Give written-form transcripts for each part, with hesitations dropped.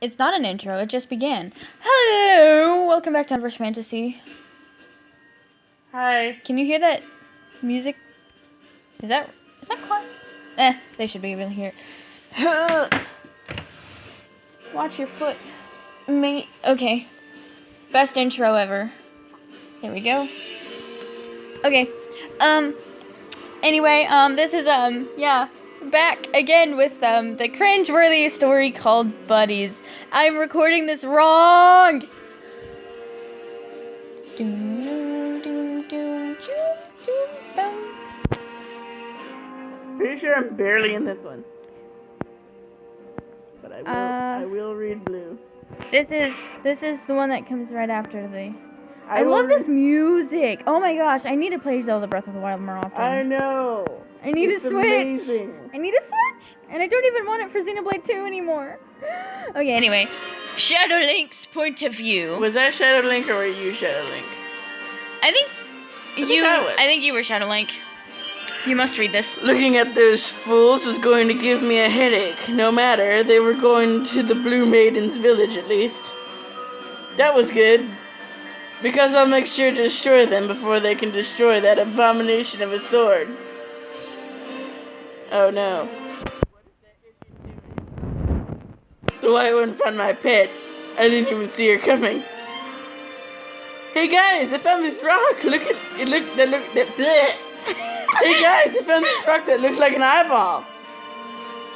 It's not an intro, it just began. Hello! Welcome back to Universe Fantasy. Hi. Can you hear that music? Is that quiet? They should be able to hear it. Watch your foot, mate. Okay. Best intro ever. Here we go. Okay. Anyway, this is, back again with, the cringeworthy story called Buddies. I'm recording this wrong! Pretty sure I'm barely in this one. But I will read blue. This is the one that comes right after the... I love this music! Oh my gosh, I need to play Zelda Breath of the Wild more often. I know! I need It's a Switch! amazing. I need a Switch! And I don't even want it for Xenoblade 2 anymore. Okay, anyway. Shadow Link's point of view. Was that Shadow Link or were you Shadow Link? I think I think you were Shadow Link. You must read this. Looking at those fools was going to give me a headache. No matter, they were going to the Blue Maiden's village at least. That was good. Because I'll make sure to destroy them before they can destroy that abomination of a sword. Oh no. The white one found my pet. I didn't even see her coming. Hey guys, I found this rock. Hey guys, I found this rock that looks like an eyeball.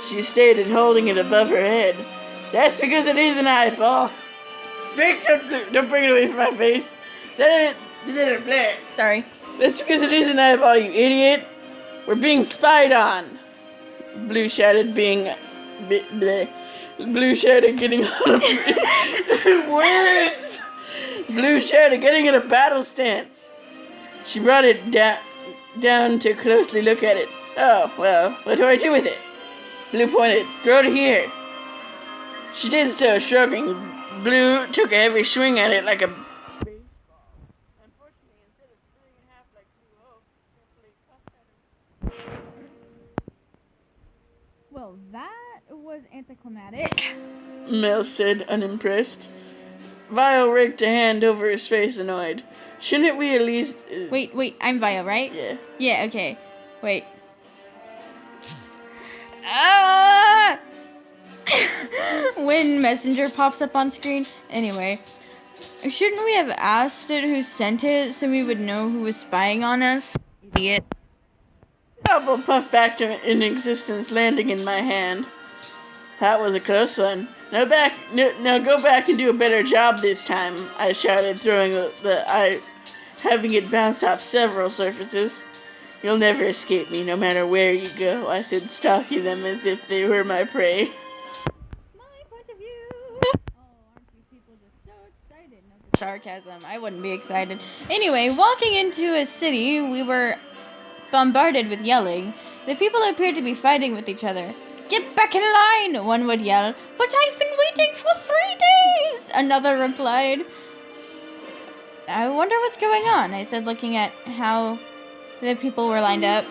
She stated, holding it above her head. That's because it is an eyeball. Vic, don't bring it away from my face. Sorry. That's because it is an eyeball, you idiot. We're being spied on. Blue shouted, Blue shouted, getting on a... Words! Blue shouted, getting in a battle stance. She brought it down to closely look at it. Oh, well, what do I do with it? Blue pointed, throw it here. She did so, shrugging. Blue took a heavy swing at it like a baseball. Unfortunately, instead of splitting in half like Blue hoped, it simply cut at her. Well, that was anticlimactic. Mel said, unimpressed. Vile raked a hand over his face, annoyed. Shouldn't we at least... Wait, I'm Vio, right? Yeah. Yeah, okay. Wait. Ah! When Messenger pops up on screen. Anyway. Shouldn't we have asked it who sent it so we would know who was spying on us? Idiot. Apple puffed back to in existence, landing in my hand. That was a close one. Now go back and do a better job this time, I shouted, throwing having it bounce off several surfaces. You'll never escape me, no matter where you go, I said, stalking them as if they were my prey. My point of view. Oh, aren't you people just so excited? No sarcasm. I wouldn't be excited. Anyway, walking into a city, we were bombarded with yelling. The people appeared to be fighting with each other. Get back in line, one would yell. But I've been waiting for 3 days, another replied. I wonder what's going on, I said, looking at how the people were lined up.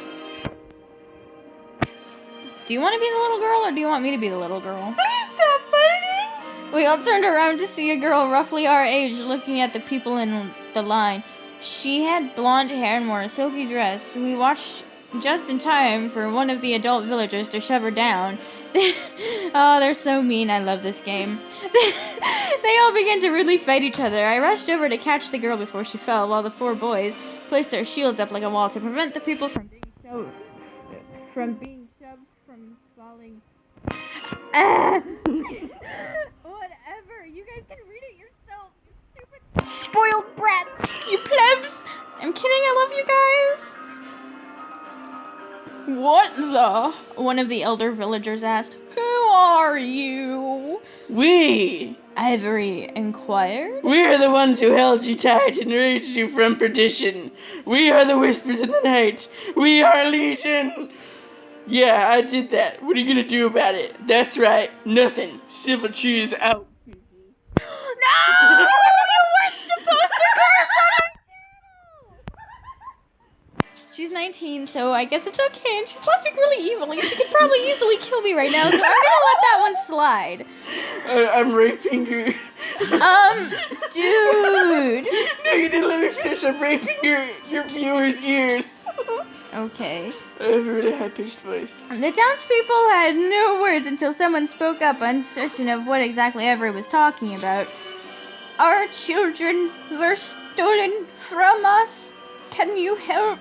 Do you want to be the little girl, or do you want me to be the little girl? Please stop fighting! We all turned around to see a girl roughly our age looking at the people in the line. She had blonde hair and wore a silky dress. We watched just in time for one of the adult villagers to shove her down. Oh, they're so mean. I love this game. They all began to rudely fight each other. I rushed over to catch the girl before she fell, while the 4 boys placed their shields up like a wall to prevent the people from being shoved from falling. Whatever. You guys can read it yourself, you stupid spoiled brats, you plebs. I'm kidding. I love you guys. What the? One of the elder villagers asked. Who are you? We Ivory inquired. We are the ones who held you tight and raised you from perdition. We are the whispers in the night. We are Legion. Yeah, I did that. What are you gonna do about it? That's right, nothing. Civil trees out. No! You weren't supposed to curse on my channel! She's 19, so I guess it's okay. And she's laughing really evilly. She could probably easily kill me right now, so I'm gonna let that one slide. I'm raping you. Dude. No, you didn't let me finish. I'm raping your viewers' ears. Okay. I have a really high-pitched voice. The townspeople had no words until someone spoke up, uncertain of what exactly Avery was talking about. Our children were stolen from us. Can you help?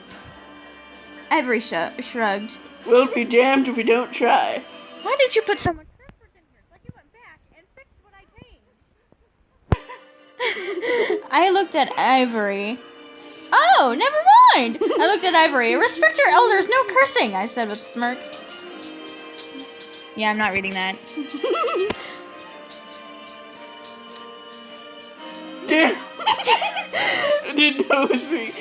Avery shrugged. We'll be damned if we don't try. Why did you put so much effort in here? Like you went back and fixed what I changed. I looked at Avery. Oh, never mind. I looked at Avery. Respect your elders, no cursing, I said with a smirk. Yeah, I'm not reading that. Damn. I didn't know it was me.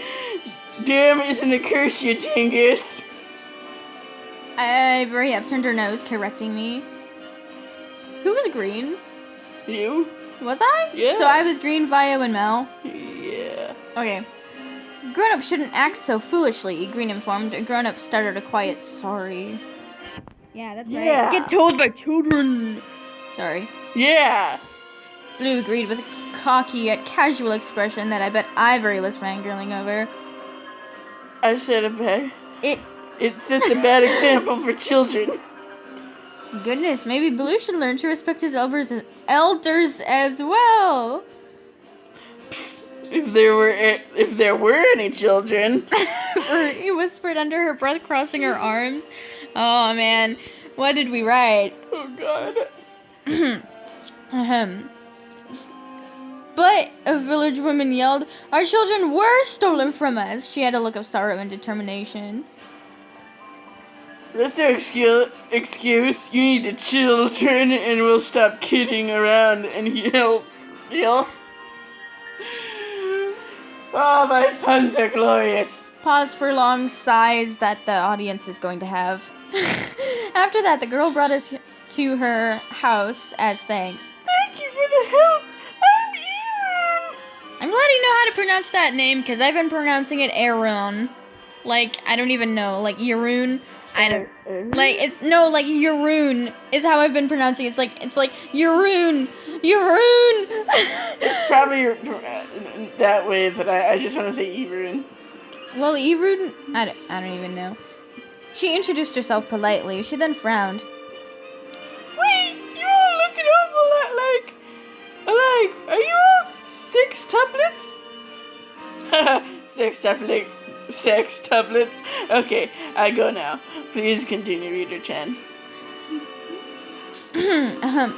Damn isn't a curse, you dingus. Avery upturned her nose, correcting me. Who was green? You? Was I? Yeah. So I was green, Vio, and Mel? Yeah. Okay. Grown-ups shouldn't act so foolishly, Green informed. A grown-up stuttered a quiet sorry. Yeah, that's Yeah. right. Get told by children. Sorry. Yeah. Blue agreed with a cocky yet casual expression that I bet Ivory was fangirling over. I said a bad. It sets a bad example for children. Goodness, maybe Blue should learn to respect his elders as well. If there were any children. He whispered under her breath, crossing her arms. Oh man, what did we write? Oh God. But a village woman yelled, "Our children were stolen from us." She had a look of sorrow and determination. That's no excuse. You need the children, and we'll stop kidding around and yell. Oh, my puns are glorious. Pause for long sighs that the audience is going to have. After that, the girl brought us to her house as thanks. Thank you for the help. I'm Aaron. I'm glad you know how to pronounce that name, because I've been pronouncing it Aaron. Like, I don't even know. Like, Yaroon. I don't. Like, it's, no, like, Yaroon is how I've been pronouncing it. It's like, Yaroon. Yaroon. It's probably that way, but I just want to say Everin. Well, Yaroon, I don't even know. She introduced herself politely. She then frowned. Wait, you all look an awful lot like, are you all sextuplets? Sextuplets. Okay, I go now. Please continue, Reader Chan.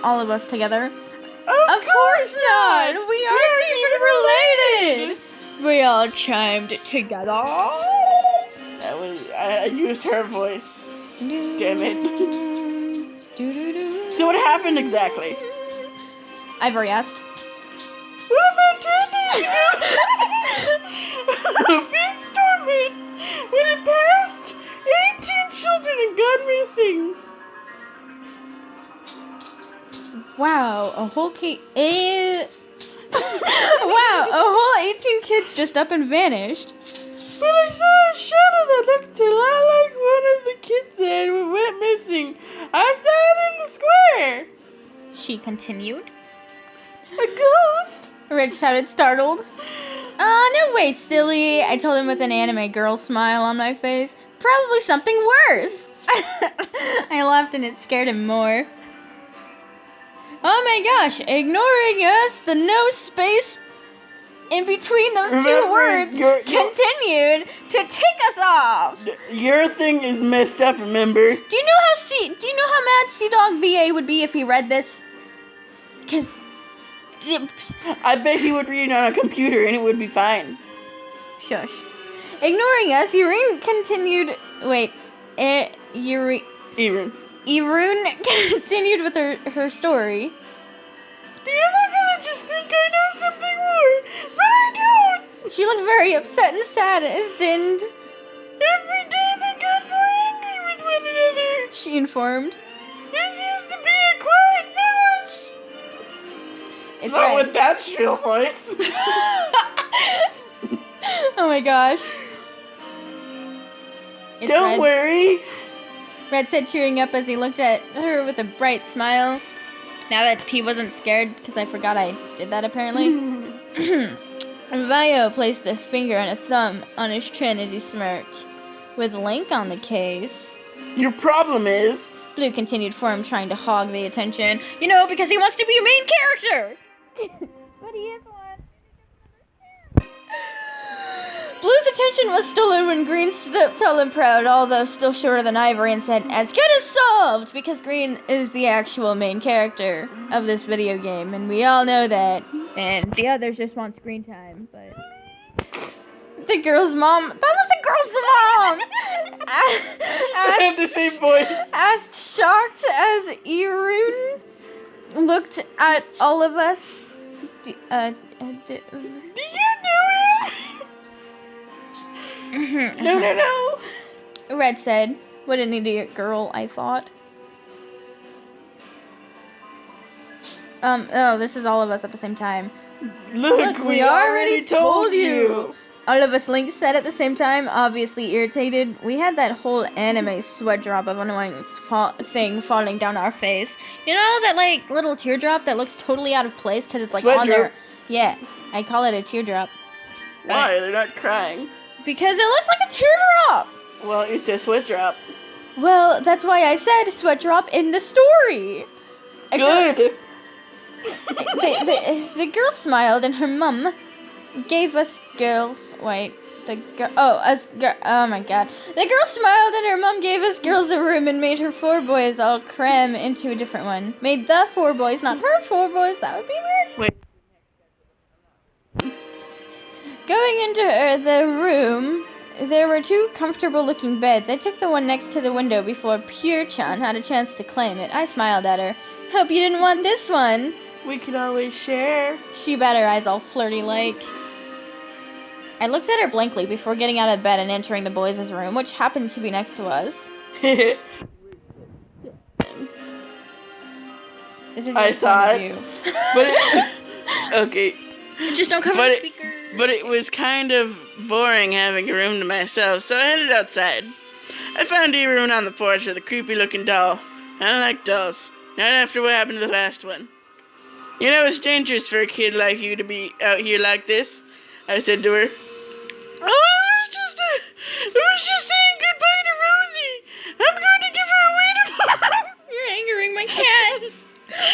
All of us together. Of course not! We aren't even related! We all chimed together. I used her voice. Damn it. So what happened exactly? Ivory asked. What am I telling you? Big storm hit. When it passed, 18 children had gone missing. Wow, a whole 18 kids just up and vanished. But I saw a shadow that looked a lot like one of the kids that went missing. I saw it in the square. She continued. A ghost? Red shouted, startled. No way, silly, I told him with an anime girl smile on my face. Probably something worse. I laughed and it scared him more. Oh my gosh, ignoring us, the no space in between those two words continued to take us off. Your thing is messed up, remember? Do you know how mad Sea Dog VA would be if he read this? Cause I bet he would read it on a computer and it would be fine. Shush. Ignoring us, Irene continued. Wait, Irene continued with her story. The other villagers think I know something more, but I don't. She looked very upset and saddened. Every day they got more angry with one another, she informed. This used to be a quiet village. It's not right. with that shrill voice. Oh my gosh. It's Don't Red. worry. Red said, cheering up as he looked at her with a bright smile. Now that he wasn't scared, because I forgot I did that apparently. Vio placed a finger and a thumb on his chin as he smirked. With Link on the case, Your problem is... Blue continued for him, trying to hog the attention. You know, because he wants to be a main character! But he is one. Blue's attention was stolen when Green stood up tall and proud, although still shorter than Ivory, and said, "As good as solved!" Because Green is the actual main character of this video game, and we all know that. And the others just want screen time, but... The girl's mom... That was the girl's mom! They have the same voice. Asked, shocked as Irun looked at all of us. Do you know it? No. Red said, "What an idiot girl," I thought. Oh, this is all of us at the same time. Look, we already told you. All of us, Link said at the same time, obviously irritated. We had that whole anime sweat drop of annoying thing falling down our face. You know that like little teardrop that looks totally out of place because it's like Sweat on drop. there. Yeah, I call it a teardrop. Why? They're not crying. Because it looks like a teardrop. Well, it's a sweat drop. Well, that's why I said sweat drop in the story. Good. The girl smiled, and her mum gave us girls. Wait, the girl. Oh my God. The girl smiled, and her mum gave us girls a room and made her 4 boys all cram into a different one. Made the 4 boys, not her 4 boys. That would be weird. Wait. Going into the room, there were 2 comfortable-looking beds. I took the one next to the window before Pure-chan had a chance to claim it. I smiled at her. Hope you didn't want this one. We can always share. She bat her eyes all flirty-like. I looked at her blankly before getting out of bed and entering the boys' room, which happened to be next to us. This is your I point thought, of view. but okay. Just don't cover But the it- speaker. But it was kind of boring having a room to myself, so I headed outside. I found Irun on the porch with a creepy-looking doll. I don't like dolls. Not after what happened to the last one. You know, it's dangerous for a kid like you to be out here like this, I said to her. Oh, it was just saying goodbye to Rosie. I'm going to give her away tomorrow. You're angering my cat. I'm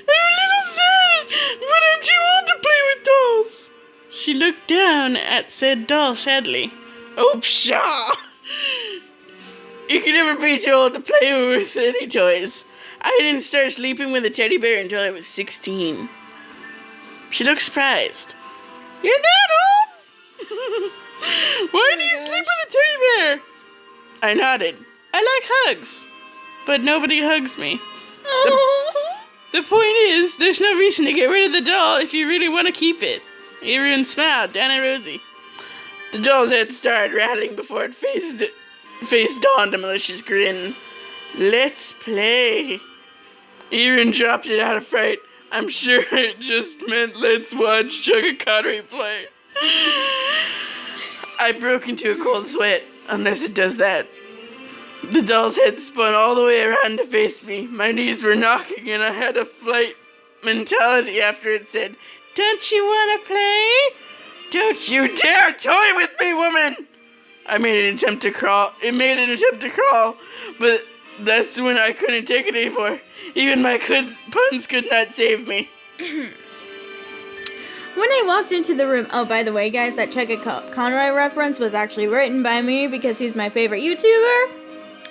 a little sad, but I'm too old to play with dolls. She looked down at said doll sadly. Oh, pshaw! You can never be too old to play with any toys. I didn't start sleeping with a teddy bear until I was 16. She looked surprised. You're that old? Why do you sleep with a teddy bear? I nodded. I like hugs, but nobody hugs me. The point is, there's no reason to get rid of the doll if you really want to keep it. Irun smiled down at Rosie. The doll's head started rattling before it face dawned a malicious grin. Let's play. Irun dropped it out of fright. I'm sure it just meant let's watch Chugakatari play. I broke into a cold sweat, unless it does that. The doll's head spun all the way around to face me. My knees were knocking and I had a flight mentality after it said, "Don't you want to play? Don't you dare toy with me, woman!" I made an attempt to crawl. But that's when I couldn't take it anymore. Even my puns could not save me. When I walked into the room, oh, by the way, guys, that Chugga Conroy reference was actually written by me because he's my favorite YouTuber.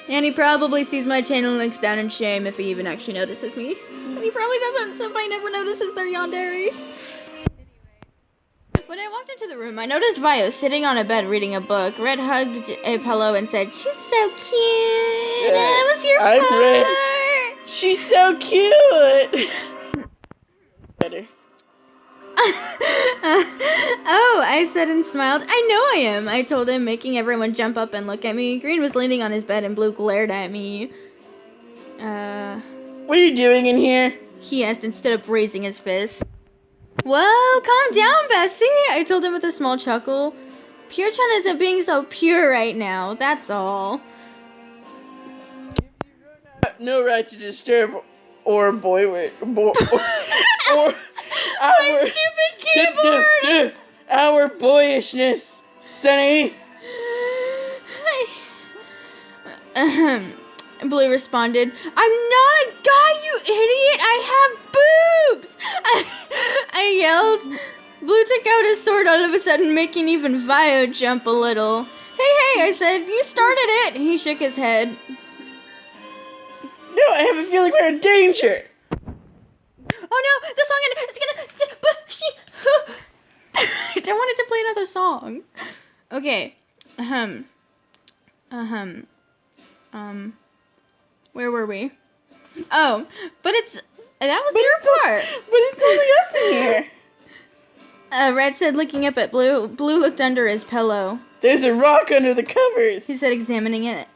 And he probably sees my channel links down in shame if he even actually notices me. But he probably doesn't. Somebody never notices their yandere. When I walked into the room, I noticed Vio sitting on a bed reading a book. Red hugged a pillow and said, "She's so cute. That was your I'm part." Red. She's so cute. Better. Oh, I said and smiled. I know I am, I told him, making everyone jump up and look at me. Green was leaning on his bed and Blue glared at me. What are you doing in here? He asked and stood up, raising his fist. Whoa, calm down, Bessie, I told him with a small chuckle. Pure-chan isn't being so pure right now. That's all. No right to disturb or or My stupid keyboard! our boyishness, Sonny. Blue responded, I'm not a guy, you idiot! I have boobs! I yelled. Blue took out his sword all of a sudden, making even Vio jump a little. Hey, I said, you started it! He shook his head. No, I have a feeling we're in danger. Oh no, the song it's gonna I don't want it to play another song. Okay. Where were we? Oh, but that was your part. But it's only us in here. Red said, looking up at Blue. Blue looked under his pillow. There's a rock under the covers. He said, examining it.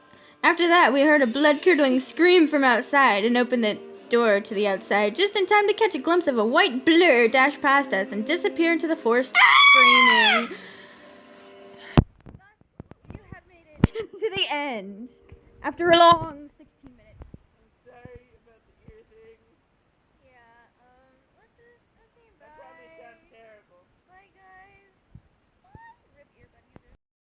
After that, we heard a blood-curdling scream from outside and opened the door to the outside, just in time to catch a glimpse of a white blur dash past us and disappear into the forest, screaming. You have made it to the end. After a long